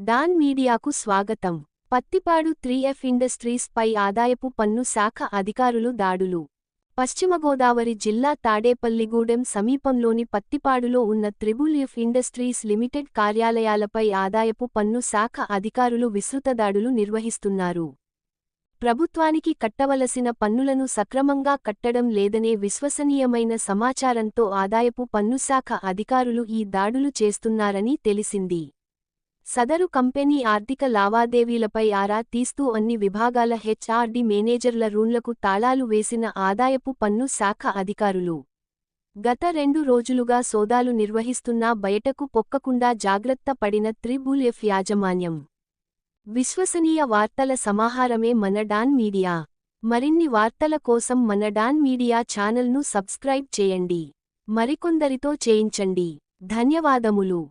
Don మీడియాకు స్వాగతం. Pattipadu 3F industries పై ఆదాయపు పన్ను శాఖ అధికారులు దాడులు. పశ్చిమ గోదావరి జిల్లా తాడేపల్లిగూడెం సమీపంలోని పత్తిపాడులో ఉన్న 3F ఇండస్ట్రీస్ లిమిటెడ్ కార్యాలయాలపై ఆదాయపు పన్ను శాఖ అధికారులు విస్తృత దాడులు నిర్వహిస్తున్నారు. ప్రభుత్వానికి కట్టవలసిన పన్నులను సక్రమంగా కట్టడం లేదనే విశ్వసనీయమైన సమాచారంతో ఆదాయపు పన్ను శాఖ అధికారులు ఈ దాడులు చేస్తున్నారని తెలిసింది. సదరు కంపెనీ ఆర్థిక లావాదేవీలపై ఆరా తీస్తూ అన్ని విభాగాల హెచ్ఆర్డి మేనేజర్ల రూంలకు తాళాలు వేసిన ఆదాయపు పన్ను శాఖ అధికారులు గత 2 రోజులుగా సోదాలు నిర్వహిస్తున్నా బయటకు పొక్కకుండా జాగ్రత్త పడిన 3F యాజమాన్యం. విశ్వసనీయ వార్తల సమాహారమే మన డాన్ మీడియా. మరిన్ని వార్తల కోసం మన డాన్ మీడియా ఛానల్ను సబ్స్క్రైబ్ చేయండి. మరికొందరితో చేయించండి. ధన్యవాదములు.